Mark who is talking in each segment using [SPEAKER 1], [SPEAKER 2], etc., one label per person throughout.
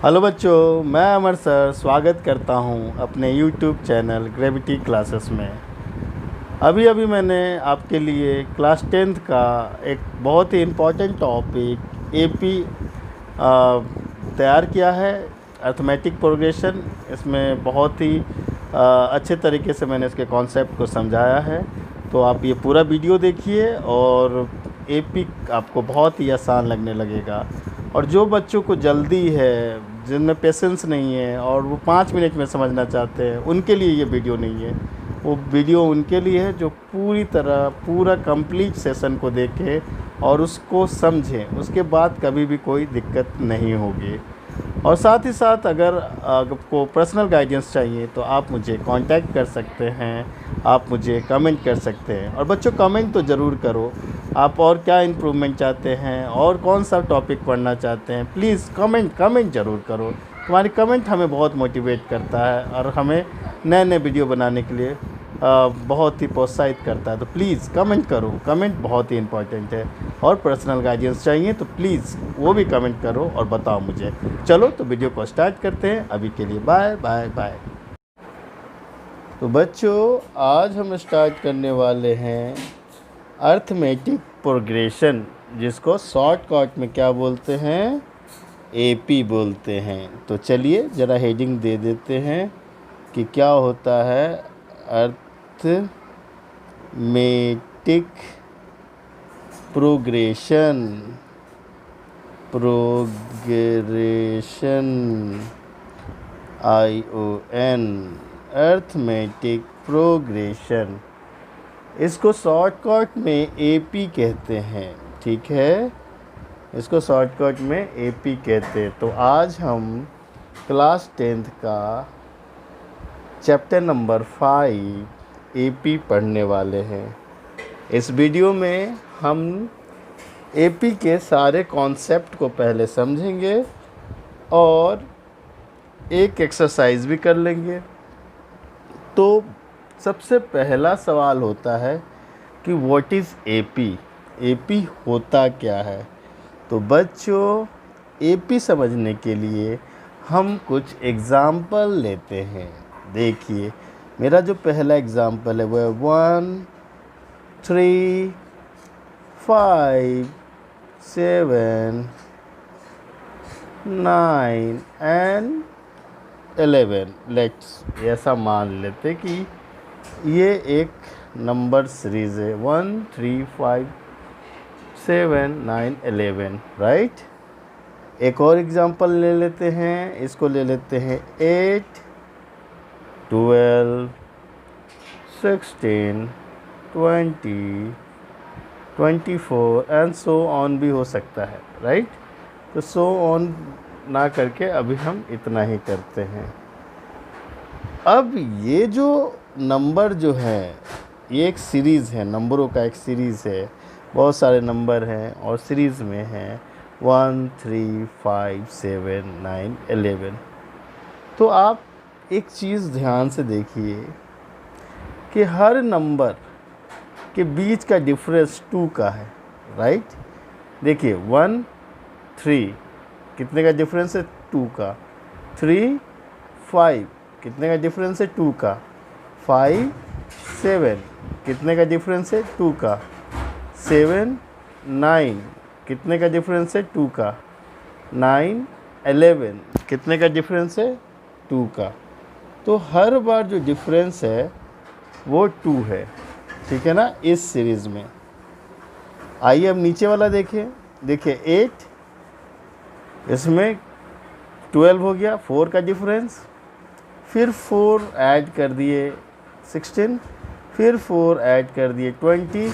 [SPEAKER 1] Hello बच्चों, मैं अमर sir स्वागत करता हूं अपने यूट्यूब चैनल ग्रेविटी क्लासेस में। अभी अभी मैंने आपके लिए क्लास 10th का एक बहुत ही इम्पोर्टेंट टॉपिक एपी तैयार किया है, अर्थमेटिक प्रोग्रेशन। इसमें बहुत ही अच्छे तरीके से मैंने इसके कॉन्सेप्ट को समझाया है। तो आप ये पूरा वीडियो देखिए और एपी आपको बहुत ही आसान लगने लगेगा। और जो बच्चों को जल्दी है, जिनमें पेशेंस नहीं है और वो 5 मिनट में समझना चाहते हैं, उनके लिए ये वीडियो नहीं है। वो वीडियो उनके लिए है जो पूरी तरह पूरा कंप्लीट सेशन को देखें और उसको समझें, उसके बाद कभी भी कोई दिक्कत नहीं होगी। और साथ ही साथ अगर आपको पर्सनल गाइडेंस चाहिए तो आप मुझे कांटेक्ट कर सकते हैं, आप मुझे कमेंट कर सकते हैं। और बच्चों, कमेंट तो ज़रूर करो, आप और क्या इम्प्रूवमेंट चाहते हैं और कौन सा टॉपिक पढ़ना चाहते हैं। प्लीज़ कमेंट ज़रूर करो। तुम्हारी कमेंट हमें बहुत मोटिवेट करता है और हमें नए नए वीडियो बनाने के लिए बहुत ही प्रोत्साहित करता है। तो प्लीज़ कमेंट करो, कमेंट बहुत ही इम्पोर्टेंट है। और पर्सनल गाइडेंस चाहिए तो प्लीज़ वो भी कमेंट करो और बताओ मुझे। चलो तो वीडियो को स्टार्ट करते हैं। अभी के लिए बाय बाय बाय। तो बच्चों, आज हम स्टार्ट करने वाले हैं अर्थमेटिक प्रोग्रेशन, जिसको शॉर्टकट में क्या बोलते हैं, एपी बोलते हैं। तो चलिए ज़रा हेडिंग दे देते हैं कि क्या होता है arithmetic progression. ION, arithmetic progression. इसको शॉर्टकट में एपी कहते हैं, ठीक है। इसको शॉर्टकट में एपी कहते हैं। तो आज हम क्लास 10th का चैप्टर नंबर 5 एपी पढ़ने वाले हैं। इस वीडियो में हम एपी के सारे कॉन्सेप्ट को पहले समझेंगे और एक एक्सरसाइज भी कर लेंगे। तो सबसे पहला सवाल होता है कि व्हाट इज़ एपी, एपी होता क्या है। तो बच्चों, एपी समझने के लिए हम कुछ एग्ज़ाम्पल लेते हैं। देखिए, मेरा जो पहला एग्ज़ाम्पल है वो है 1 3 5 7 9 एंड 11। लेट्स ऐसा मान लेते कि ये एक नंबर सीरीज़ है 1 3 5 7 9 11, राइट। एक और एग्जांपल ले लेते हैं, इसको ले लेते हैं 8 12 16 20 24 एंड सो ऑन भी हो सकता है, राइट। तो सो ऑन ना करके अभी हम इतना ही करते हैं। अब ये जो नंबर जो है, ये एक सीरीज़ है, नंबरों का एक सीरीज़ है। बहुत सारे नंबर हैं और सीरीज़ में हैं 1 3 5 7 9 11। तो आप एक चीज़ ध्यान से देखिए कि हर नंबर के बीच का डिफरेंस 2 का है, राइट। देखिए 1 3 कितने का डिफरेंस है, 2 का। 3 5 कितने का डिफरेंस है, 2 का। 5 7 कितने का डिफरेंस है, 2 का। 7 9 कितने का डिफरेंस है, 2 का। 9 11 कितने का डिफरेंस है, 2 का। तो हर बार जो डिफरेंस है वो 2 है, ठीक है ना, इस सीरीज़ में। आइए अब नीचे वाला देखें। देखिए 8, इसमें 12 हो गया, 4 का डिफरेंस। फिर 4 ऐड कर दिए 16, फिर 4 ऐड कर दिए 20,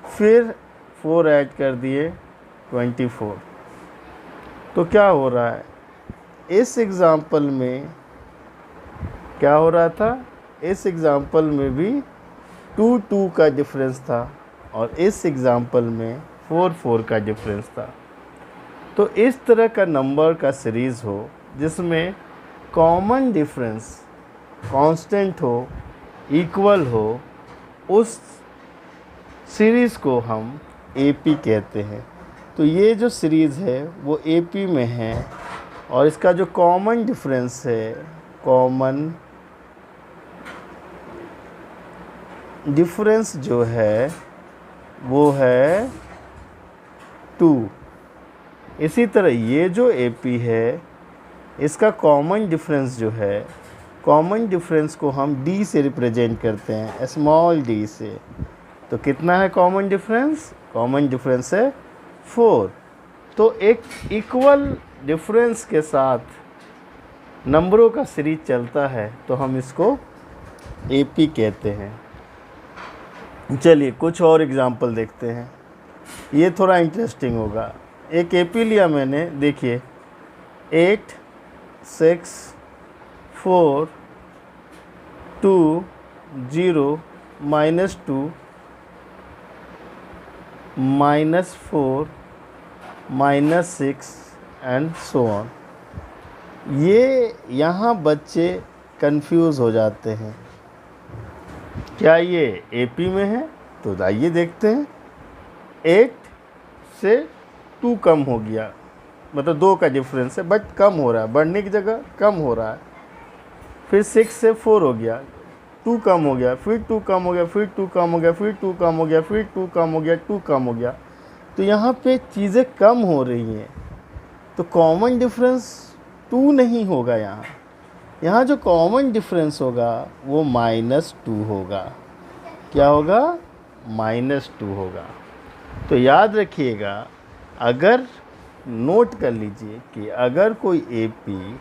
[SPEAKER 1] फिर 4 ऐड कर दिए 24। तो क्या हो रहा है इस एग्ज़ाम्पल में, क्या हो रहा था, इस एग्ज़ाम्पल में भी 2 2 का डिफरेंस था और इस एग्ज़ाम्पल में 4 4 का डिफरेंस था। तो इस तरह का नंबर का सीरीज़ हो जिसमें कॉमन डिफरेंस कांस्टेंट हो, इक्वल हो, उस सीरीज़ को हम एपी कहते हैं। तो ये जो सीरीज़ है वो एपी में है और इसका जो कॉमन डिफरेंस है, कॉमन डिफरेंस जो है वो है 2। इसी तरह ये जो AP है इसका कॉमन डिफरेंस जो है, कॉमन डिफरेंस को हम D से रिप्रेजेंट करते हैं, स्मॉल d से। तो कितना है कॉमन डिफरेंस? कॉमन डिफरेंस है 4। तो एक इक्वल डिफरेंस के साथ नंबरों का सीरीज चलता है तो हम इसको AP कहते हैं। चलिए कुछ और एग्जांपल देखते हैं, ये थोड़ा इंटरेस्टिंग होगा। एक AP लिया मैंने, देखिए 8 6 4 2 0 -2 -4 -6 एंड सो ऑन। ये यहाँ बच्चे कंफ्यूज हो जाते हैं, क्या ये AP में है? तो आइए देखते हैं। 8 से 2 कम हो गया, मतलब 2 का डिफरेंस है, बट कम हो रहा है, बढ़ने की जगह कम हो रहा है। फिर 6 से 4 हो गया, 2 कम हो गया, फिर 2 कम हो गया, फिर 2 कम हो गया, फिर 2 कम हो गया, फिर 2 कम हो गया, 2 कम हो गया। तो यहाँ पे चीज़ें कम हो रही हैं, तो कॉमन डिफरेंस 2 नहीं होगा। यहाँ जो कॉमन डिफरेंस होगा वो -2 होगा। क्या होगा? -2 होगा। तो याद रखिएगा, अगर नोट कर लीजिए कि अगर कोई AP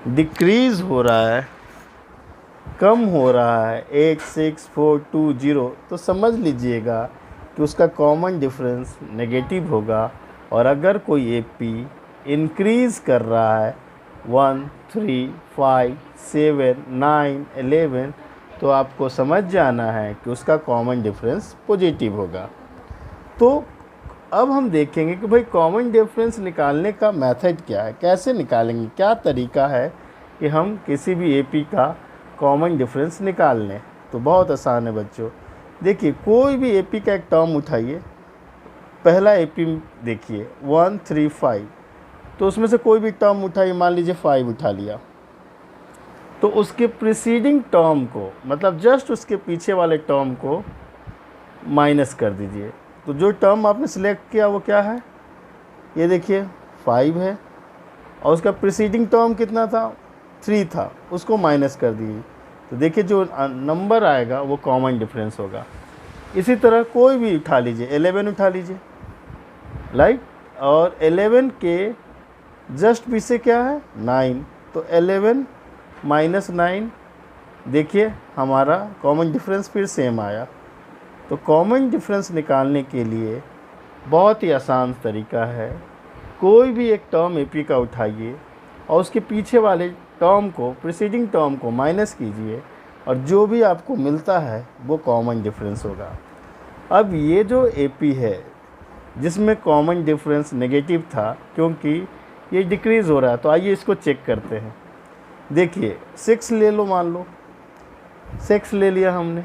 [SPEAKER 1] डिक्रीज़ हो रहा है, कम हो रहा है 8 6 4 2 0, तो समझ लीजिएगा कि उसका कॉमन डिफरेंस नेगेटिव होगा। और अगर कोई AP इंक्रीज़ कर रहा है 1 3 5 7 9 11, तो आपको समझ जाना है कि उसका कॉमन डिफरेंस पॉजिटिव होगा। तो अब हम देखेंगे कि भाई कॉमन डिफरेंस निकालने का मेथड क्या है, कैसे निकालेंगे, क्या तरीका है कि हम किसी भी AP का कॉमन डिफरेंस निकाल लें। तो बहुत आसान है बच्चों। देखिए कोई भी AP का एक टर्म उठाइए, पहला AP देखिए 1 3 5, तो उसमें से कोई भी टर्म उठाइए, मान लीजिए 5 उठा लिया, तो उसके प्रीसीडिंग टर्म को, मतलब जस्ट उसके पीछे वाले टर्म को माइनस कर दीजिए। तो जो टर्म आपने सिलेक्ट किया वो क्या है? ये देखिए 5 है, और उसका प्रीसीडिंग टर्म कितना था? 3 था, उसको माइनस कर दीजिए। तो देखिए जो नंबर आएगा वो कॉमन डिफरेंस होगा। इसी तरह कोई भी उठा लीजिए, 11 उठा लीजिए, राइट, और 11 के जस्ट पीछे क्या है? 9, तो 11 -9, देखिए हमारा कॉमन डिफरेंस फिर सेम आया। तो कॉमन डिफरेंस निकालने के लिए बहुत ही आसान तरीका है, कोई भी एक टर्म AP का उठाइए और उसके पीछे वाले टर्म को, प्रीसीडिंग टर्म को माइनस कीजिए, और जो भी आपको मिलता है वो कॉमन डिफरेंस होगा। अब ये जो AP है जिसमें कॉमन डिफरेंस नेगेटिव था, क्योंकि ये डिक्रीज़ हो रहा है, तो आइए इसको चेक करते हैं। देखिए 6 ले लो, मान लो 6 ले लिया हमने,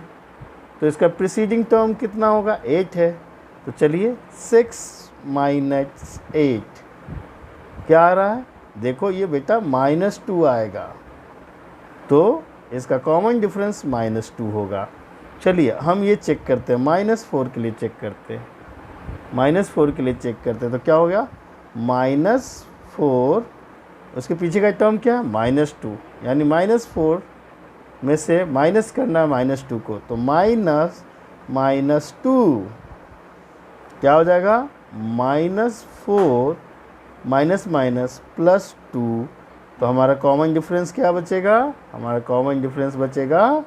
[SPEAKER 1] तो इसका प्रीसीडिंग टर्म कितना होगा? 8 है। तो चलिए 6 - 8 क्या आ रहा है? देखो ये बेटा -2 आएगा, तो इसका कॉमन डिफरेंस -2 होगा। चलिए हम ये चेक करते हैं, -4 के लिए चेक करते हैं, -4 के लिए चेक करते हैं। तो क्या हो गया? -4, उसके पीछे का टर्म क्या है? -2, यानी -4 में से माइनस करना है -2 को, तो -2 क्या हो जाएगा? -4 +2, तो हमारा कॉमन डिफरेंस क्या बचेगा? हमारा कॉमन डिफरेंस बचेगा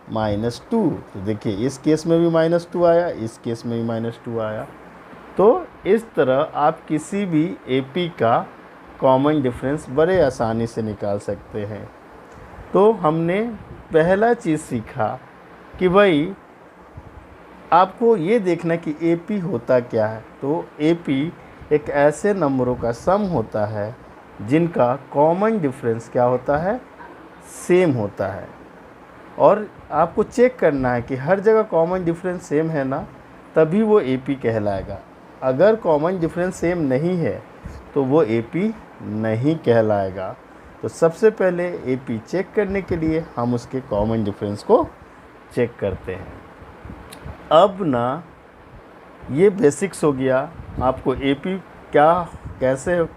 [SPEAKER 1] -2। तो देखिए इस केस में भी -2 आया, इस केस में भी -2 आया। तो इस तरह आप किसी भी AP का कॉमन डिफरेंस बड़े आसानी से निकाल सकते हैं। तो हमने पहला चीज़ सीखा कि भाई आपको ये देखना कि AP होता क्या है। तो AP एक ऐसे नंबरों का सम होता है जिनका कॉमन डिफरेंस क्या होता है? सेम होता है। और आपको चेक करना है कि हर जगह कॉमन डिफरेंस सेम है ना, तभी वो AP कहलाएगा। अगर कॉमन डिफरेंस सेम नहीं है तो वो एपी नहीं कहलाएगा। तो सबसे पहले एपी चेक करने के लिए हम उसके कॉमन डिफरेंस को चेक करते हैं। अब ना ये बेसिक्स हो गया, आपको एपी क्या कैसे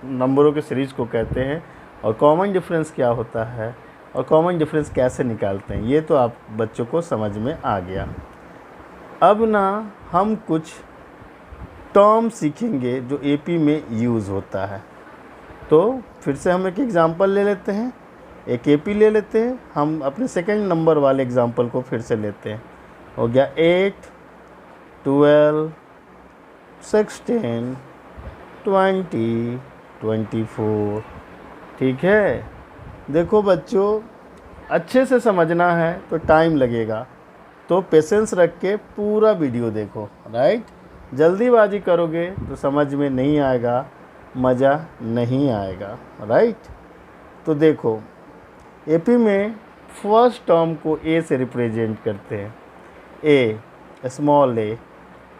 [SPEAKER 1] नंबरों के सीरीज़ को कहते हैं और कॉमन डिफरेंस क्या होता है और कॉमन डिफरेंस कैसे निकालते हैं, ये तो आप बच्चों को समझ में आ गया। अब ना हम कुछ टर्म सीखेंगे जो एपी में यूज़ होता है। तो फिर से हम एक एग्ज़ाम्पल ले लेते हैं, एक एपी ले लेते हैं। हम अपने सेकंड नंबर वाले एग्ज़ाम्पल को फिर से लेते हैं। हो गया 8, 12, 16, 20, 24। ठीक है, देखो बच्चों, अच्छे से समझना है तो टाइम लगेगा, तो पेशेंस रख के पूरा वीडियो देखो। राइट, जल्दीबाजी करोगे तो समझ में नहीं आएगा, मज़ा नहीं आएगा। राइट, तो देखो एपी में फर्स्ट टर्म को ए से रिप्रेजेंट करते हैं। ए, स्मॉल ए,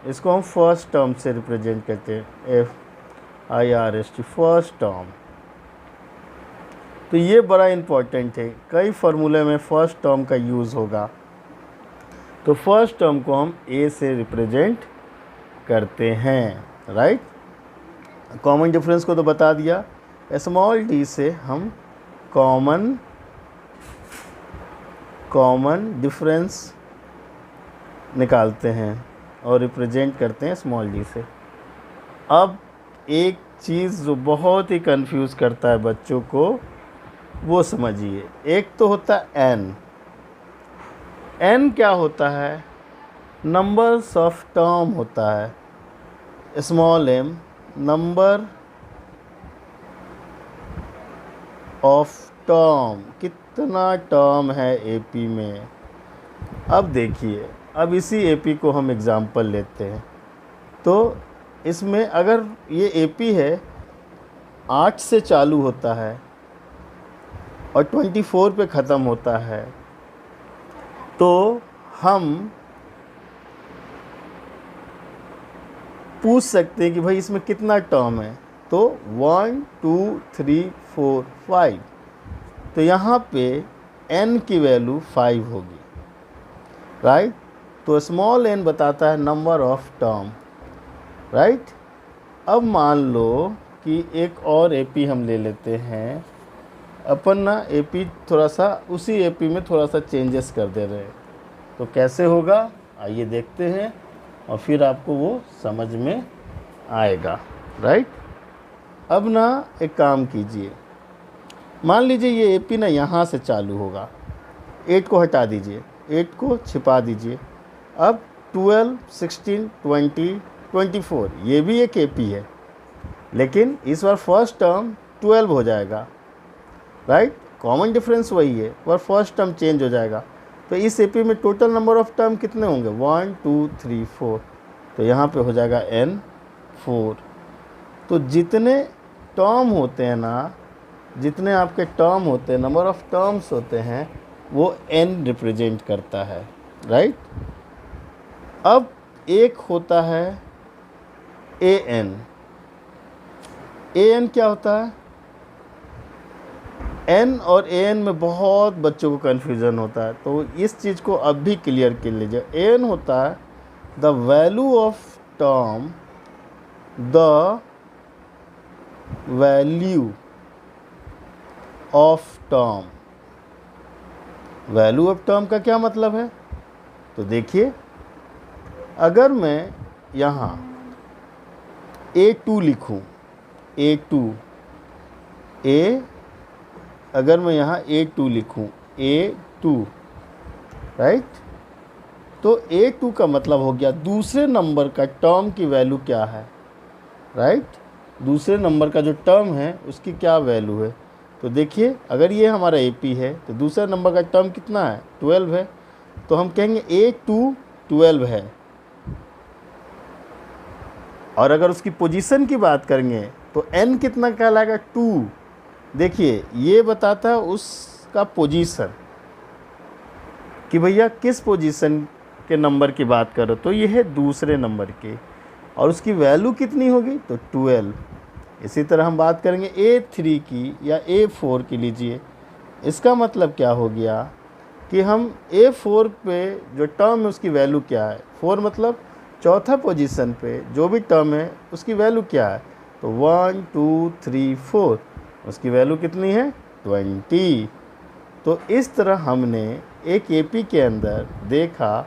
[SPEAKER 1] इसको हम फर्स्ट टर्म से रिप्रेजेंट करते हैं, FIRST, फर्स्ट टर्म। तो ये बड़ा इम्पॉर्टेंट है, कई फार्मूले में फर्स्ट टर्म का यूज़ होगा। तो फर्स्ट टर्म को हम ए से रिप्रेजेंट करते हैं। राइट, कॉमन डिफरेंस को तो बता दिया, स्मॉल डी से हम कॉमन डिफरेंस निकालते हैं और रिप्रेजेंट करते हैं स्मॉल डी से। अब एक चीज़ जो बहुत ही कंफ्यूज करता है बच्चों को, वो समझिए। एक तो होता है एन क्या होता है? नंबर्स ऑफ टर्म होता है। Small m, number of term, कितना टर्म है एपी में। अब देखिए, अब इसी एपी को हम एग्ज़ाम्पल लेते हैं। तो इसमें अगर ये एपी है 8 से चालू होता है और 24 पे ख़त्म होता है, तो हम पूछ सकते हैं कि भाई इसमें कितना टर्म है। तो 1, 2, 3, 4, 5। तो यहाँ पे n की वैल्यू 5 होगी। राइट, तो स्मॉल n बताता है नंबर ऑफ टर्म। राइट, अब मान लो कि एक और एपी हम ले लेते हैं। अपन ना एपी थोड़ा सा उसी एपी में थोड़ा सा चेंजेस कर दे रहे हैं, तो कैसे होगा आइए देखते हैं और फिर आपको वो समझ में आएगा। राइट, अब ना एक काम कीजिए, मान लीजिए ये एपी ना यहाँ से चालू होगा। 8 को हटा दीजिए, 8 को छिपा दीजिए। अब 12, 16, 20, 24 ये भी एक एपी है, लेकिन इस बार फर्स्ट टर्म 12 हो जाएगा। राइट, कॉमन डिफरेंस वही है, पर फर्स्ट टर्म चेंज हो जाएगा। तो इस एपी में टोटल नंबर ऑफ टर्म कितने होंगे? 1, 2, 3, 4। तो यहाँ पे हो जाएगा n 4। तो जितने टर्म होते हैं ना, जितने आपके टर्म होते हैं, नंबर ऑफ टर्म्स होते हैं, वो n रिप्रेजेंट करता है। राइट, अब एक होता है an। an क्या होता है? n और an में बहुत बच्चों को कन्फ्यूज़न होता है, तो इस चीज़ को अब भी क्लियर कर लीजिए। an होता है the value of term, the value of term. Value of term का क्या मतलब है? तो देखिए, अगर मैं यहाँ A2 लिखूँ, A2, अगर मैं यहाँ A2 लिखूँ, A2, राइट, तो A2 का मतलब हो गया दूसरे नंबर का टर्म की वैल्यू क्या है। राइट, दूसरे नंबर का जो टर्म है उसकी क्या वैल्यू है। तो देखिए, अगर ये हमारा AP है तो दूसरा नंबर का टर्म कितना है? 12 है। तो हम कहेंगे A2 12 है। और अगर उसकी पोजीशन की बात करेंगे तो n कितना कहलाएगा? 2। देखिए, ये बताता है उसका पोजीशन कि भैया किस पोजीशन के नंबर की बात करो। तो ये है दूसरे नंबर की, और उसकी वैल्यू कितनी होगी? तो 12। इसी तरह हम बात करेंगे A3 की या A4 की। लीजिए, इसका मतलब क्या हो गया कि हम A4 पे जो टर्म है उसकी वैल्यू क्या है, 4 मतलब चौथा पोजीशन पे जो भी टर्म है उसकी वैल्यू क्या है, तो 1 2 3 4 उसकी वैल्यू कितनी है, 20। तो इस तरह हमने एक एपी के अंदर देखा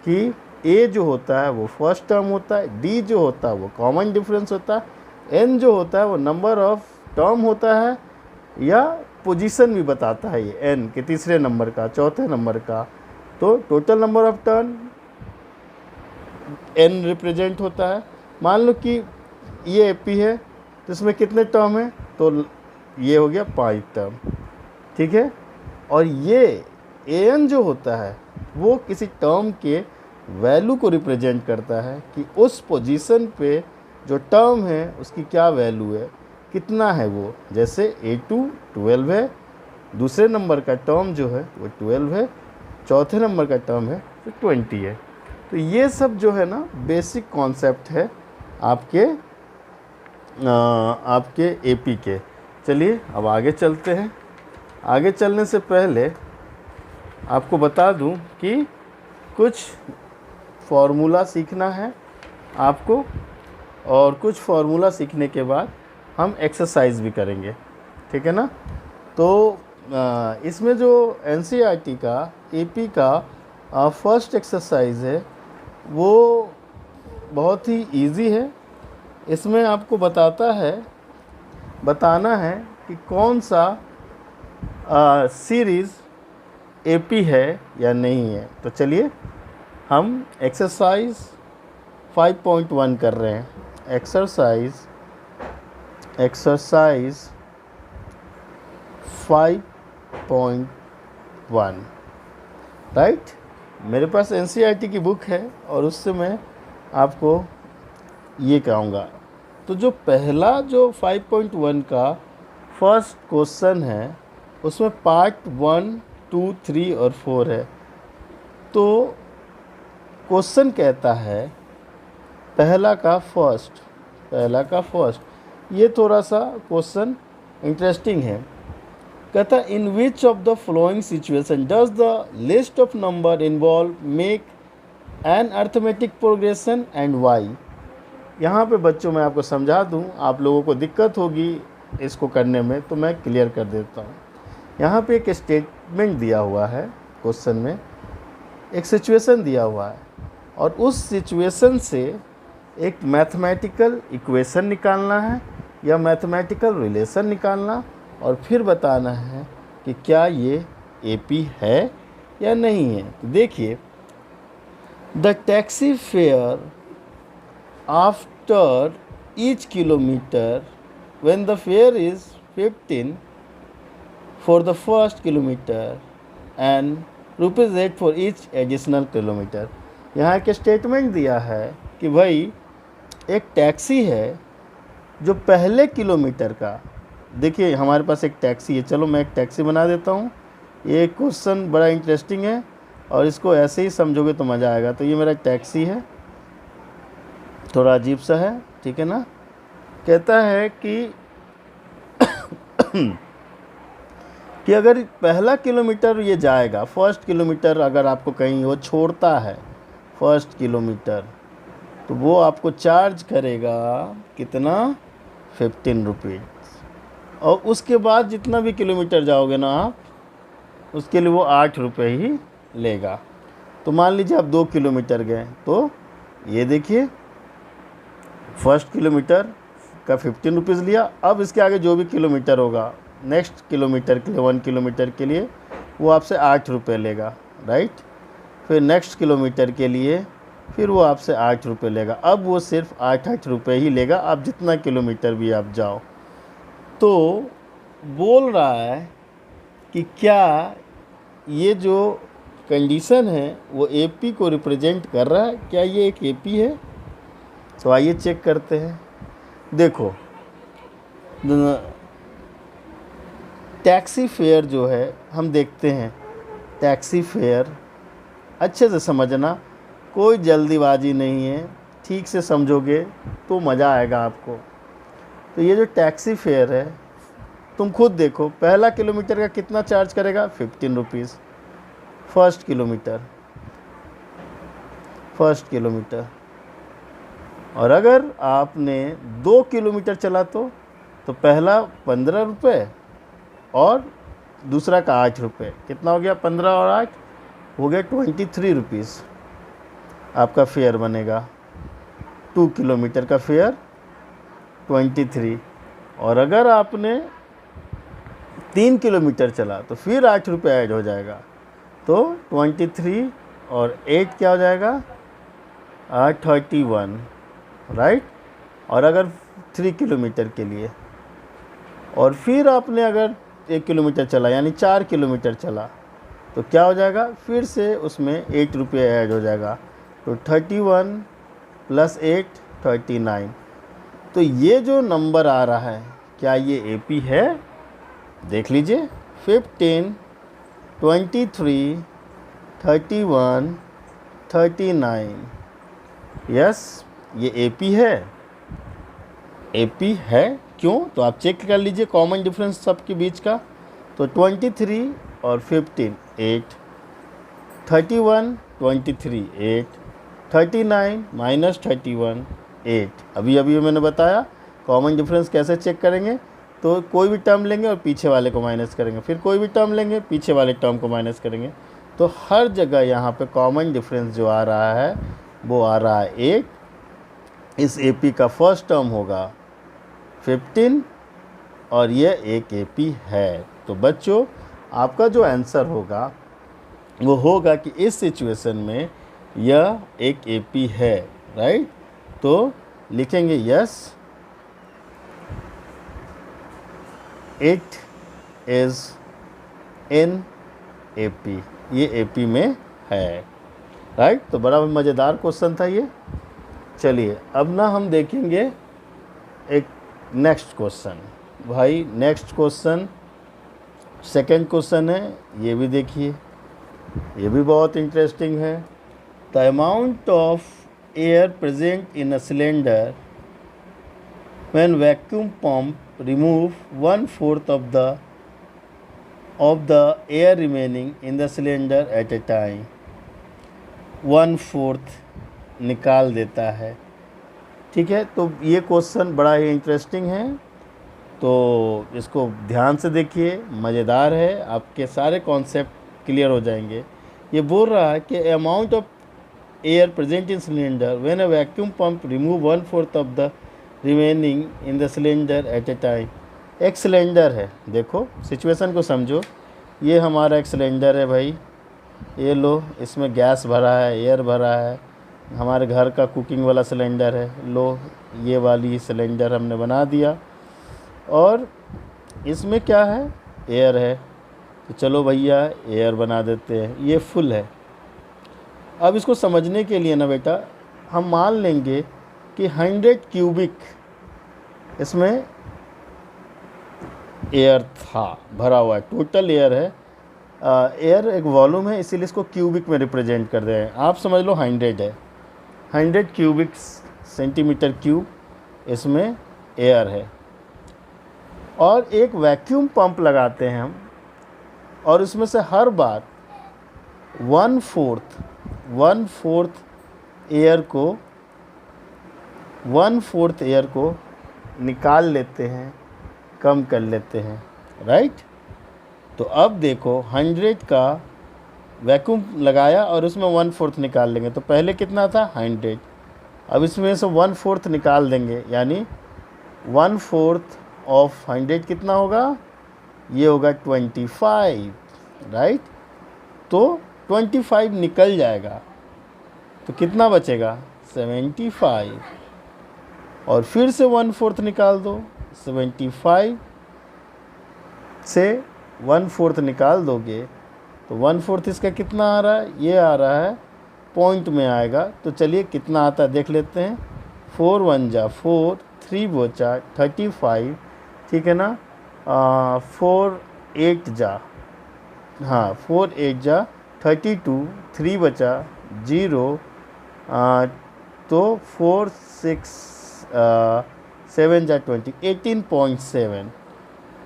[SPEAKER 1] कि ए जो होता है वो फर्स्ट टर्म होता है, डी जो होता है वो कॉमन डिफरेंस होता है, एन जो होता है वो नंबर ऑफ टर्म होता है या पोजीशन भी बताता है, ये एन के तीसरे नंबर का, चौथे नंबर का। तो total number of turn n represent होता है। मान लो कि ये एपी है तो इसमें कितने टर्म है, तो ये हो गया 5 टर्म, ठीक है। और ये एन जो होता है वो किसी टर्म के वैल्यू को रिप्रेजेंट करता है कि उस पोजीशन पे जो टर्म है उसकी क्या वैल्यू है, कितना है वो। जैसे A2 12 है, दूसरे नंबर का टर्म जो है वो 12 है, चौथे नंबर का टर्म है तो 20 है। तो ये सब जो है ना बेसिक कॉन्सेप्ट है आपके एपी के। चलिए अब आगे चलते हैं। आगे चलने से पहले आपको बता दूं कि कुछ फार्मूला सीखना है आपको, और कुछ फार्मूला सीखने के बाद हम एक्सरसाइज भी करेंगे, ठीक है ना। तो इसमें जो एनसीईआरटी का एपी का फर्स्ट एक्सरसाइज है वो बहुत ही इजी है। इसमें आपको बताना है कि कौन सा सीरीज़ एपी है या नहीं है। तो चलिए हम एक्सरसाइज 5.1 कर रहे हैं। Exercise 5.1, right. मेरे पास एनसीईआरटी की बुक है और उससे मैं आपको ये कहूँगा। तो जो पहला जो 5.1 का फर्स्ट क्वेश्चन है उसमें पार्ट 1 2 3 और 4 है। तो क्वेश्चन कहता है पहला का फर्स्ट। ये थोड़ा सा क्वेश्चन इंटरेस्टिंग है। कहता है in which of the following situation does the list of number involve make an arithmetic progression and why. यहाँ पे बच्चों मैं आपको समझा दूँ, आप लोगों को दिक्कत होगी इसको करने में तो मैं क्लियर कर देता हूँ। यहाँ पे एक स्टेटमेंट दिया हुआ है, क्वेश्चन में एक सिचुएशन दिया हुआ है और उस सिचुएशन से एक मैथमेटिकल इक्वेशन निकालना है या मैथमेटिकल रिलेशन निकालना और फिर बताना है कि क्या ये एपी है या नहीं है। तो देखिए, the taxi fare after each kilometre when the fair is 15 for the first kilometer and ₹8 for each additional kilometer। यहाँ एक स्टेटमेंट दिया है कि भाई एक टैक्सी है जो पहले किलोमीटर का, देखिए हमारे पास एक टैक्सी है, चलो मैं एक टैक्सी बना देता हूँ। ये क्वेश्चन बड़ा इंटरेस्टिंग है और इसको ऐसे ही समझोगे तो मज़ा आएगा। तो ये मेरा टैक्सी है, थोड़ा अजीब सा है, ठीक है ना। कहता है कि अगर पहला किलोमीटर ये जाएगा, फर्स्ट किलोमीटर अगर आपको कहीं वो छोड़ता है फर्स्ट किलोमीटर, तो वो आपको चार्ज करेगा कितना, 15 रुपीज़। और उसके बाद जितना भी किलोमीटर जाओगे ना आप, उसके लिए वो 8 रुपये ही लेगा। तो मान लीजिए आप 2 किलोमीटर गए तो ये देखिए फर्स्ट किलोमीटर का 15 रुपीज़ लिया। अब इसके आगे जो भी किलोमीटर होगा नेक्स्ट किलोमीटर के लिए, 1 किलोमीटर के लिए वो आपसे 8 रुपये लेगा, राइट। फिर नेक्स्ट किलोमीटर के लिए फिर वो आपसे 8 रुपये लेगा। अब वो सिर्फ 8 रुपये ही लेगा, आप जितना किलोमीटर भी आप जाओ। तो बोल रहा है कि क्या ये जो कंडीशन है वो एपी को रिप्रेजेंट कर रहा है, क्या ये एक एपी है। तो आइए चेक करते हैं। देखो, टैक्सी फेयर जो है हम देखते हैं, टैक्सी फेयर अच्छे से समझना, कोई जल्दीबाजी नहीं है, ठीक से समझोगे तो मज़ा आएगा आपको। तो ये जो टैक्सी फेयर है, तुम खुद देखो, पहला किलोमीटर का कितना चार्ज करेगा, 15 रुपीज़ फर्स्ट किलोमीटर। और अगर आपने 2 किलोमीटर चला तो पहला 15 रुपये और दूसरा का 8 रुपये, कितना हो गया, 15 और 8 हो गया 23 रुपीज़ आपका फेयर बनेगा। 2 किलोमीटर का फेयर 23। और अगर आपने 3 किलोमीटर चला तो फिर 8 रुपये ऐड हो जाएगा, तो 23 और 8 क्या हो जाएगा, 31, राइट। और अगर 3 किलोमीटर के लिए, और फिर आपने अगर 1 किलोमीटर चला यानी 4 किलोमीटर चला तो क्या हो जाएगा, फिर से उसमें 8 रुपये ऐड हो जाएगा, तो 31 + 8 39। तो ये जो नंबर आ रहा है, क्या ये एपी है, देख लीजिए, 15, 23, 31, 39। यस, ये एपी है, एपी है। क्यों, तो आप चेक कर लीजिए कॉमन डिफरेंस सबके बीच का। तो 23 और 15 8, 31 23 8, 39 - 31 8। अभी मैंने बताया कॉमन डिफरेंस कैसे चेक करेंगे, तो कोई भी टर्म लेंगे और पीछे वाले को माइनस करेंगे, फिर कोई भी टर्म लेंगे, पीछे वाले टर्म को माइनस करेंगे। तो हर जगह यहाँ पे कॉमन डिफरेंस जो आ रहा है वो आ रहा है 8। इस एपी का फर्स्ट टर्म होगा 15 और ये एक एपी है। तो बच्चों, आपका जो आंसर होगा वो होगा कि इस सिचुएशन में यह एक एपी है, राइट। तो लिखेंगे yes, it is in AP, ये एपी में है, राइट। तो बड़ा मज़ेदार क्वेश्चन था ये। चलिए अब ना हम देखेंगे एक नेक्स्ट क्वेश्चन। भाई नेक्स्ट क्वेश्चन सेकंड क्वेश्चन है, ये भी देखिए, ये भी बहुत इंटरेस्टिंग है। The amount of air present in a cylinder when vacuum pump remove 1/4 of the air remaining in the cylinder at a time, 1/4 निकाल देता है, ठीक है। तो ये क्वेश्चन बड़ा ही इंटरेस्टिंग है, तो इसको ध्यान से देखिए, मज़ेदार है, आपके सारे कॉन्सेप्ट क्लियर हो जाएंगे। ये बोल रहा है कि amount of air present in cylinder when a vacuum pump remove 1/4 of the remaining in the cylinder at a time। एक सिलेंडर है, देखो सिचुएशन को समझो, ये हमारा एक सिलेंडर है भाई, ये लो, इसमें गैस भरा है, एयर भरा है, हमारे घर का कुकिंग वाला सिलेंडर है। लो, ये वाली सिलेंडर हमने बना दिया, और इसमें क्या है, एयर है। तो चलो भैया एयर बना देते हैं, ये फुल है। अब इसको समझने के लिए ना बेटा, हम मान लेंगे कि 100 क्यूबिक इसमें एयर था, भरा हुआ है, टोटल एयर है। एयर एक वॉल्यूम है, इसीलिए इसको क्यूबिक में रिप्रेजेंट कर रहे हैं। आप समझ लो 100 है, 100 क्यूबिक सेंटीमीटर क्यूब इसमें एयर है। और एक वैक्यूम पंप लगाते हैं हम, और उसमें से हर बार 1/4 एयर को निकाल लेते हैं, कम कर लेते हैं, राइट। तो अब देखो 100 का वैक्यूम लगाया और उसमें 1/4 निकाल लेंगे, तो पहले कितना था 100, अब इसमें से 1/4 निकाल देंगे, यानी 1/4 ऑफ 100 कितना होगा, ये होगा 25, राइट। तो 25 निकल जाएगा, तो कितना बचेगा 75, और फिर से 1/4 निकाल दो, 75 से 1/4 निकाल दोगे तो 1/4 इसका कितना आ रहा है, ये आ रहा है, पॉइंट में आएगा। तो चलिए कितना आता है देख लेते हैं। 4 1 जा 4, 3 बचा 35, ठीक है ना। 4 8 जा, हाँ 4 8 जा 32, 3 बचा 0, तो 4 6 7 जा 20, 18.7।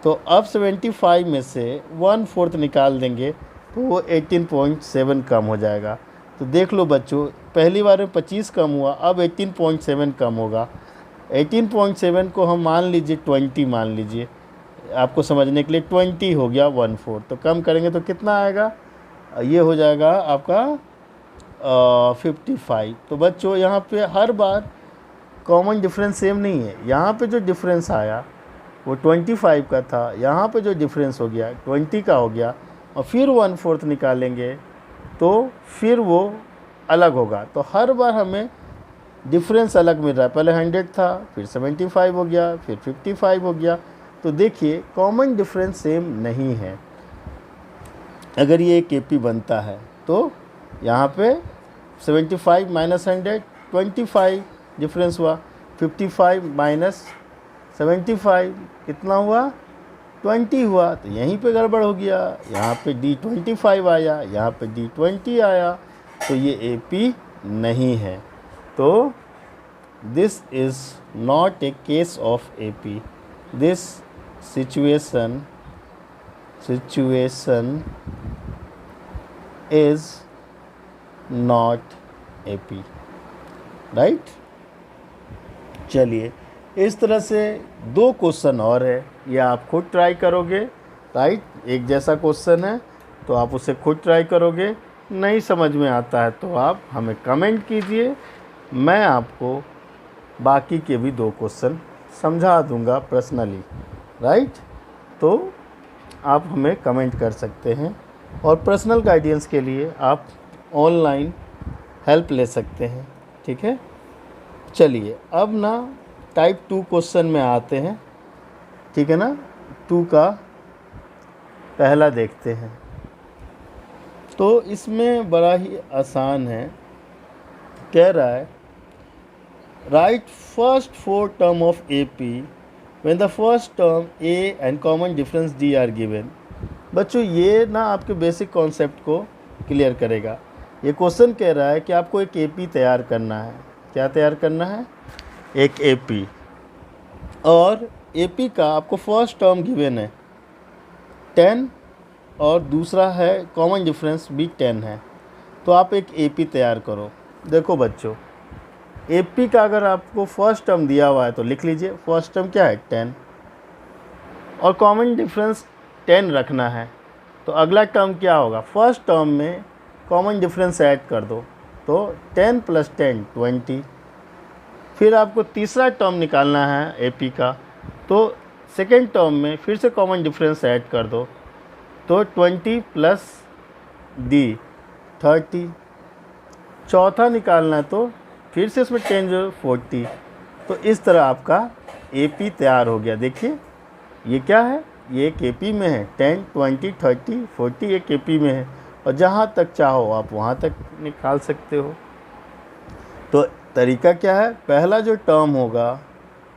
[SPEAKER 1] तो अब 75 में से 1/4 निकाल देंगे तो वो 18.7 कम हो जाएगा। तो देख लो बच्चों, पहली बार में 25 कम हुआ, अब 18.7 कम होगा। 18.7 को हम मान लीजिए 20 मान लीजिए, आपको समझने के लिए 20 हो गया 1/4। तो कम करेंगे तो कितना आएगा, ये हो जाएगा आपका 55। तो बच्चों यहाँ पे हर बार कॉमन डिफरेंस सेम नहीं है। यहाँ पे जो डिफरेंस आया वो 25 का था, यहाँ पे जो डिफरेंस हो गया 20 का हो गया, और फिर 1/4 निकालेंगे तो फिर वो अलग होगा। तो हर बार हमें डिफरेंस अलग मिल रहा है। पहले 100 था, फिर 75 हो गया, फिर 55 हो गया। तो देखिए कॉमन डिफरेंस सेम नहीं है। अगर ये एक AP बनता है तो यहाँ पे 75 माइनस 100 25 डिफरेंस हुआ, 55 माइनस 75 कितना हुआ 20 हुआ। तो यहीं पे गड़बड़ हो गया, यहाँ पे D25 आया, यहाँ पे D20 आया, तो ये AP नहीं है। तो this is not a case of AP। This situation is not AP, right. चलिए, इस तरह से 2 क्वेश्चन और है, ये आप खुद ट्राई करोगे, राइट। एक जैसा क्वेश्चन है तो आप उसे खुद ट्राई करोगे, नहीं समझ में आता है तो आप हमें कमेंट कीजिए, मैं आपको बाकी के भी 2 क्वेश्चन समझा दूंगा पर्सनली, राइट। तो आप हमें कमेंट कर सकते हैं, और पर्सनल गाइडेंस के लिए आप ऑनलाइन हेल्प ले सकते हैं, ठीक है। चलिए अब ना टाइप 2 क्वेश्चन में आते हैं, ठीक है ना। 2 का पहला देखते हैं। तो इसमें बड़ा ही आसान है, कह रहा है right first 4 term of AP when the first term A and common difference D are given। बच्चों ये ना आपके बेसिक कॉन्सेप्ट को क्लियर करेगा। ये क्वेश्चन कह रहा है कि आपको एक AP तैयार करना है। क्या तैयार करना है, एक AP, और AP का आपको फर्स्ट टर्म गिवन है 10 और दूसरा है कॉमन डिफरेंस भी 10 है। तो आप एक AP तैयार करो। देखो बच्चों, AP का अगर आपको फर्स्ट टर्म दिया हुआ है तो लिख लीजिए, फर्स्ट टर्म क्या है 10, और कॉमन डिफरेंस 10 रखना है। तो अगला टर्म क्या होगा, फर्स्ट टर्म में कॉमन डिफरेंस ऐड कर दो, तो 10 + 10 20। फिर आपको तीसरा टर्म निकालना है AP का, तो सेकेंड टर्म में फिर से कॉमन डिफरेंस ऐड कर दो, तो 20 + D 30। चौथा निकालना है तो फिर से इसमें 10 जो 40। तो इस तरह आपका AP तैयार हो गया। देखिए ये क्या है, ये एक AP में है, 10 20 30 40 एक AP में है, और जहाँ तक चाहो आप वहाँ तक निकाल सकते हो। तो तरीका क्या है, पहला जो टर्म होगा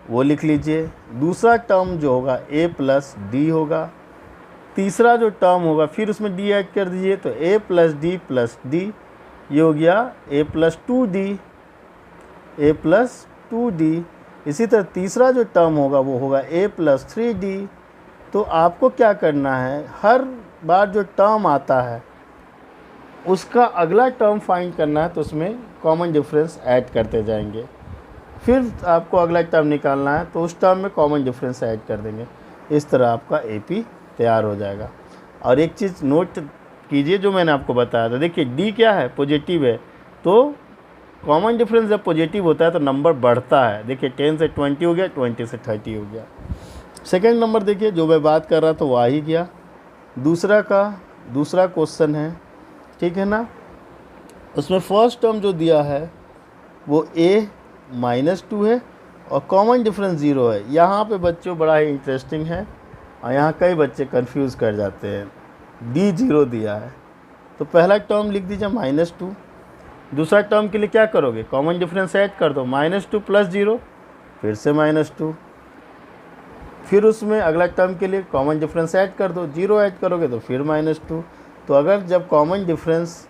[SPEAKER 1] वो लिख लीजिए, दूसरा टर्म जो होगा A + D होगा, तीसरा जो टर्म होगा फिर उसमें D ऐड कर दीजिए, तो A + D + D, ये हो गया A + 2D, A + 2D। इसी तरह तीसरा जो टर्म होगा वो होगा A + 3D। तो आपको क्या करना है, हर बार जो टर्म आता है उसका अगला टर्म फाइंड करना है, तो उसमें कॉमन डिफरेंस ऐड करते जाएंगे। फिर आपको अगला टर्म निकालना है तो उस टर्म में कॉमन डिफरेंस ऐड कर देंगे। इस तरह आपका AP तैयार हो जाएगा। और एक चीज़ नोट कीजिए जो मैंने आपको बताया था, देखिए D क्या है, पॉजिटिव है, तो कॉमन डिफरेंस जब पॉजिटिव होता है तो नंबर बढ़ता है। देखिए 10 से 20 हो गया, 20 से 30 हो गया। सेकेंड नंबर देखिए जो मैं बात कर रहा था वो आ ही गया। दूसरा क्वेश्चन है, ठीक है ना। उसमें फर्स्ट टर्म जो दिया है वो A - 2 है और कॉमन डिफरेंस 0 है। यहाँ पे बच्चों बड़ा ही इंटरेस्टिंग है, और यहाँ कई बच्चे कंफ्यूज कर जाते हैं। D 0 दिया है तो पहला टर्म लिख दीजिए -2। दूसरा टर्म के लिए क्या करोगे, कॉमन डिफरेंस ऐड कर दो, -2 + 0 फिर से -2। फिर उसमें अगला टर्म के लिए कॉमन डिफरेंस ऐड कर दो, 0 ऐड करोगे तो फिर -2। तो अगर जब कॉमन डिफरेंस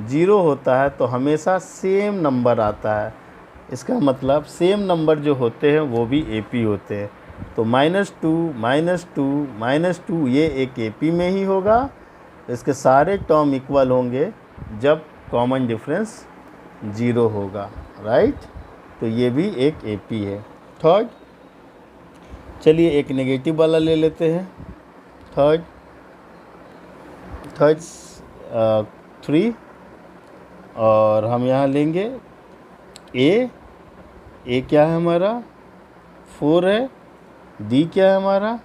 [SPEAKER 1] 0 होता है तो हमेशा सेम नंबर आता है, इसका मतलब सेम नंबर जो होते हैं वो भी AP होते हैं। तो -2 -2 -2 ये एक AP में ही होगा। इसके सारे टर्म इक्वल होंगे जब कॉमन डिफरेंस 0 होगा, राइट। तो ये भी एक AP है। थर्ड, चलिए एक नेगेटिव वाला ले लेते हैं। थर्ड 3, और हम यहाँ लेंगे A क्या है हमारा 4 है, D क्या है हमारा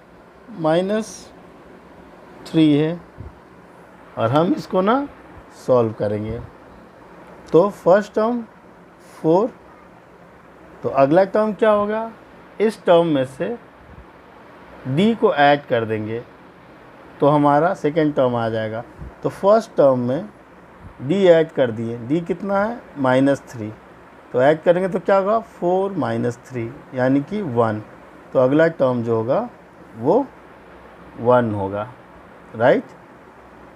[SPEAKER 1] -3 है, और हम इसको ना सॉल्व करेंगे। तो फर्स्ट टर्म 4, तो अगला टर्म क्या होगा, इस टर्म में से D को ऐड कर देंगे तो हमारा सेकेंड टर्म आ जाएगा। तो फर्स्ट टर्म में D ऐड कर दिए, D कितना है -3, तो ऐड करेंगे तो क्या होगा 4 - 3 यानी कि 1। तो अगला टर्म जो होगा वो 1 होगा, राइट।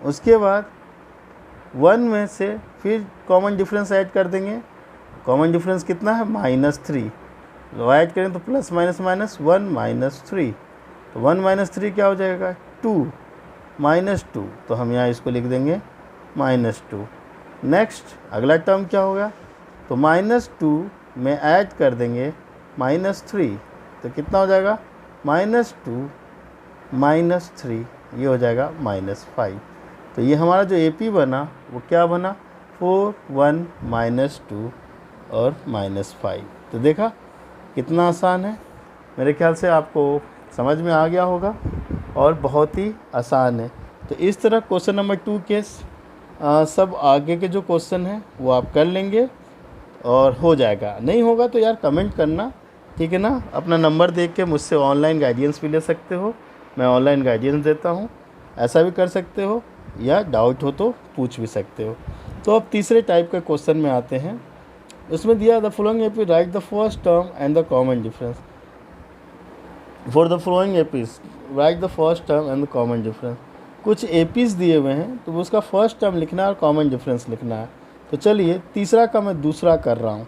[SPEAKER 1] उसके बाद 1 में से फिर कॉमन डिफरेंस ऐड कर देंगे। कॉमन डिफरेंस कितना है -3, तो ऐड करें तो प्लस माइनस माइनस 1 -3, तो 1 - 3 क्या हो जाएगा 2 -2, तो हम यहाँ इसको लिख देंगे -2। नेक्स्ट अगला टर्म क्या होगा, तो -2 में ऐड कर देंगे -3, तो कितना हो जाएगा -2 -3, ये हो जाएगा -5। तो ये हमारा जो AP बना वो क्या बना 4 1 -2 और -5। तो देखा कितना आसान है। मेरे ख्याल से आपको समझ में आ गया होगा और बहुत ही आसान है। तो इस तरह क्वेश्चन नंबर 2 के सब आगे के जो क्वेश्चन हैं वो आप कर लेंगे और हो जाएगा। नहीं होगा तो यार कमेंट करना, ठीक है ना। अपना नंबर देख के मुझसे ऑनलाइन गाइडेंस भी ले सकते हो, मैं ऑनलाइन गाइडेंस देता हूँ, ऐसा भी कर सकते हो, या डाउट हो तो पूछ भी सकते हो। तो अब तीसरे टाइप के क्वेश्चन में आते हैं। उसमें दिया the following AP right the first term and the common difference. For the following APs right the first term and the common difference. कुछ APs दिए हुए हैं तो उसका फर्स्ट टर्म लिखना है और कॉमन डिफरेंस लिखना है। तो चलिए तीसरा का मैं दूसरा कर रहा हूँ,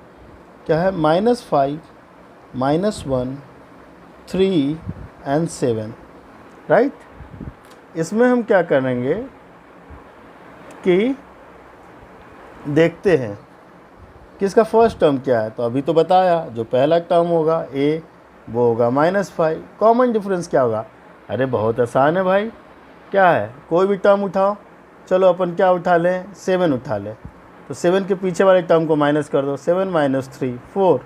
[SPEAKER 1] क्या है -5 -1 3 एंड 7, राइट। इसमें हम क्या करेंगे कि देखते हैं कि इसका फर्स्ट टर्म क्या है। तो अभी तो बताया जो पहला टर्म होगा A वो होगा -5। कॉमन डिफरेंस क्या होगा, अरे बहुत आसान है भाई, क्या है कोई भी टर्म उठाओ। चलो अपन क्या उठा लें 7 उठा लें, तो 7 के पीछे वाले टर्म को माइनस कर दो, 7 - 3 4,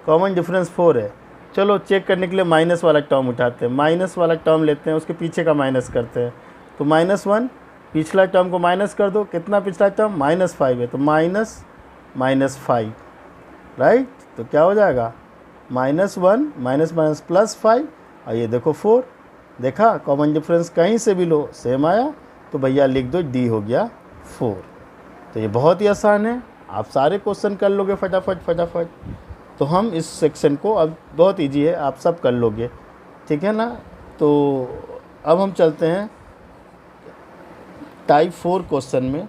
[SPEAKER 1] कॉमन डिफरेंस 4 है। चलो चेक करने के लिए माइनस वाला टर्म उठाते हैं, माइनस वाला टर्म लेते हैं, उसके पीछे का माइनस करते हैं। तो -1 पिछला टर्म को माइनस कर दो, कितना पिछला टर्म -5 है, तो -5, राइट। तो क्या हो जाएगा -1 +5, और ये देखो 4। देखा कॉमन डिफरेंस कहीं से भी लो सेम आया, तो भैया लिख दो D हो गया 4। तो ये बहुत ही आसान है, आप सारे क्वेश्चन कर लोगे फटाफट। तो हम इस सेक्शन को, अब बहुत इजी है, आप सब कर लोगे, ठीक है ना। तो अब हम चलते हैं टाइप 4 क्वेश्चन में,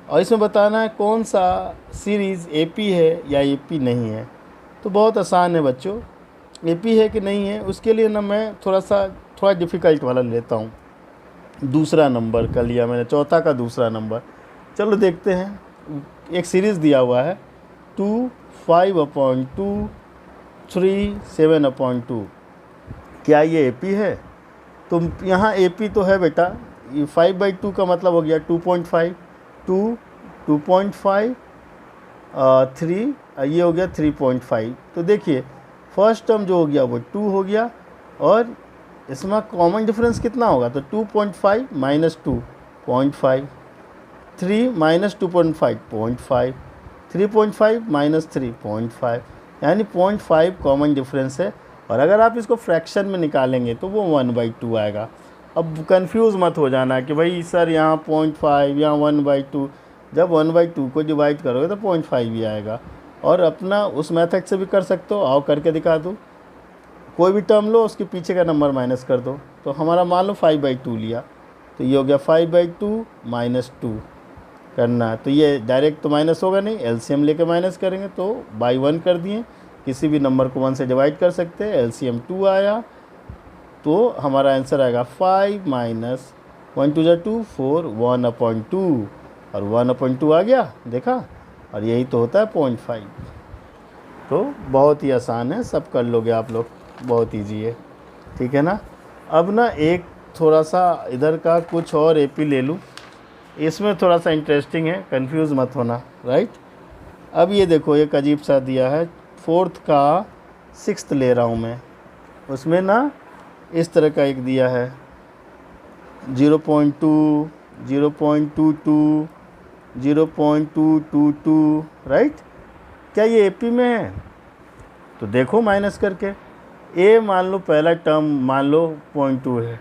[SPEAKER 1] और इसमें बताना है कौन सा सीरीज़ AP है या AP नहीं है। तो बहुत आसान है बच्चों, AP है कि नहीं है उसके लिए ना मैं थोड़ा डिफ़िकल्ट वाला लेता हूँ। दूसरा नंबर कर लिया मैंने, चौथा का दूसरा नंबर। चलो देखते हैं, एक सीरीज़ दिया हुआ है 2 5/2 3 7/2, क्या ये AP है। तो यहाँ AP तो है बेटा, ये 5/2 का मतलब हो गया 2.5, 2.5 3, ये हो गया 3.5। तो देखिए फर्स्ट टर्म जो हो गया वो 2 हो गया, और इसमें कॉमन डिफरेंस कितना होगा, तो 2.5 - 2.5, 3 - 2.5 0.5, 3.5 - 3.5, यानी 0.5 कॉमन डिफरेंस है। और अगर आप इसको फ्रैक्शन में निकालेंगे तो वो 1/2 आएगा। अब कंफ्यूज मत हो जाना कि भाई सर यहाँ 0.5 यहाँ 1/2, जब 1/2 को डिवाइड करोगे तो 0.5 ही आएगा। और अपना उस मेथड से भी कर सकते हो, आओ करके दिखा दूँ। कोई भी टर्म लो उसके पीछे का नंबर माइनस कर दो, तो हमारा मान लो 5/2 लिया, तो ये हो गया 5/2 - 2, करना है। तो ये डायरेक्ट तो माइनस होगा नहीं, एलसीएम लेके माइनस करेंगे। तो बाई 1 कर दिए, किसी भी नंबर को 1 से डिवाइड कर सकते हैं। एलसीएम 2 आया, तो हमारा आंसर आएगा 5 माइनस 1 2 2 4 1/2, और 1/2 आ गया, देखा, और यही तो होता है 0.5। तो बहुत ही आसान है, सब कर लोगे आप लोग, बहुत ईजी है, ठीक है ना। अब ना एक थोड़ा सा इधर का कुछ और एपी ले लूँ, इसमें थोड़ा सा इंटरेस्टिंग है, कंफ्यूज मत होना, राइट। अब ये देखो, एक अजीब सा दिया है, 4th का 6th ले रहा हूँ मैं, उसमें ना इस तरह का एक दिया है 0.2 0.22 0.222, राइट। क्या ये एपी में है? तो देखो माइनस करके, ए मान लो पहला टर्म मान लो 0.2 है,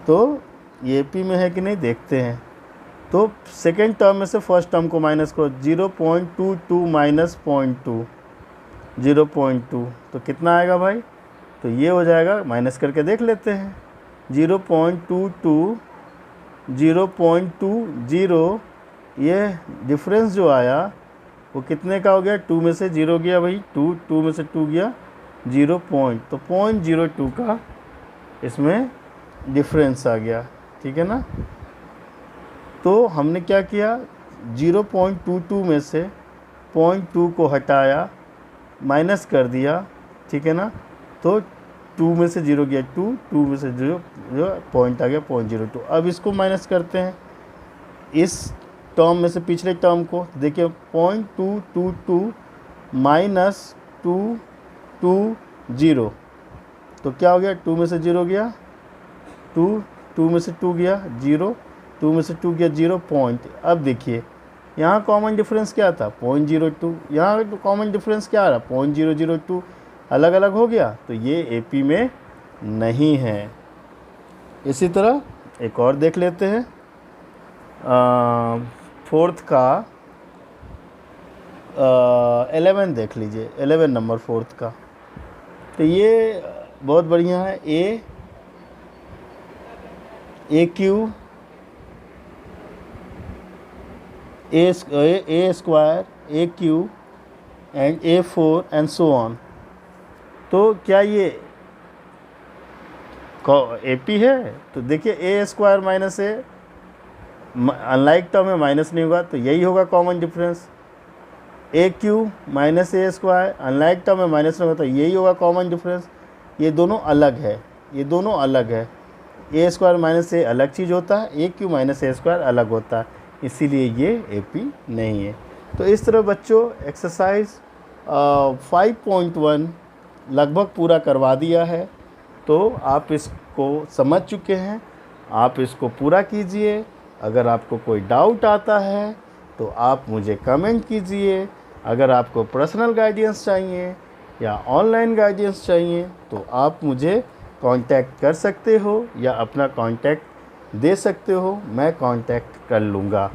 [SPEAKER 1] तो ये एपी में है कि नहीं देखते हैं। तो सेकेंड टर्म में से फर्स्ट टर्म को माइनस करो, 0.22 माइनस 0.2 0.2, तो कितना आएगा भाई? तो ये हो जाएगा, माइनस करके देख लेते हैं। 0.22 0.20, ये डिफरेंस जो आया वो कितने का हो गया? 2 में से 0 गया भाई, 2 में से 2 गया 0 पॉइंट, तो 0.02 का इसमें डिफरेंस आ गया, ठीक है ना। तो हमने क्या किया, 0.22 में से 0.2 को हटाया, माइनस कर दिया, ठीक है ना। तो 2 में से 0 गया 2 में से 0 पॉइंट आ गया 0.02। अब इसको माइनस करते हैं, इस टर्म में से पिछले टर्म को, देखिए 0.222 माइनस 220, तो क्या हो गया? 2 में से 0 गया 2 में से 2 गया 0, 2 में से 2 गया 0 पॉइंट। अब देखिए यहाँ कॉमन डिफरेंस क्या था? 0.02, यहाँ कॉमन डिफरेंस क्या आ रहा? 0.002, अलग अलग हो गया, तो ये एपी में नहीं है। इसी तरह एक और देख लेते हैं, 4th का 11 देख लीजिए, 11 नंबर 4th का, तो ये बहुत बढ़िया है। A Q A square A Q and A4 and so on. तो क्या ये एपी है? तो देखिए A square minus A, unlike term में माइनस नहीं होगा, तो यही होगा common difference. A Q minus A square, unlike term में माइनस नहीं होगा, तो यही होगा कॉमन डिफरेंस। ये दोनों अलग है, ये दोनों अलग है। ए स्क्वायर माइनस ए अलग चीज़ होता है, A Q minus A square अलग होता है, इसीलिए ये एपी नहीं है। तो इस तरह बच्चों एक्सरसाइज 5.1 लगभग पूरा करवा दिया है, तो आप इसको समझ चुके हैं, आप इसको पूरा कीजिए। अगर आपको कोई डाउट आता है तो आप मुझे कमेंट कीजिए। अगर आपको पर्सनल गाइडेंस चाहिए या ऑनलाइन गाइडेंस चाहिए तो आप मुझे कांटेक्ट कर सकते हो या अपना कांटेक्ट दे सकते हो, मैं कांटेक्ट कर लूँगा,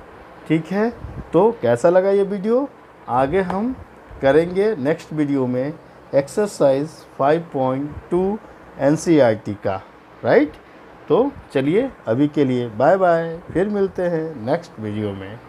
[SPEAKER 1] ठीक है। तो कैसा लगा ये वीडियो? आगे हम करेंगे नेक्स्ट वीडियो में एक्सरसाइज 5.2 NCERT का, राइट। तो चलिए अभी के लिए बाय बाय, फिर मिलते हैं नेक्स्ट वीडियो में।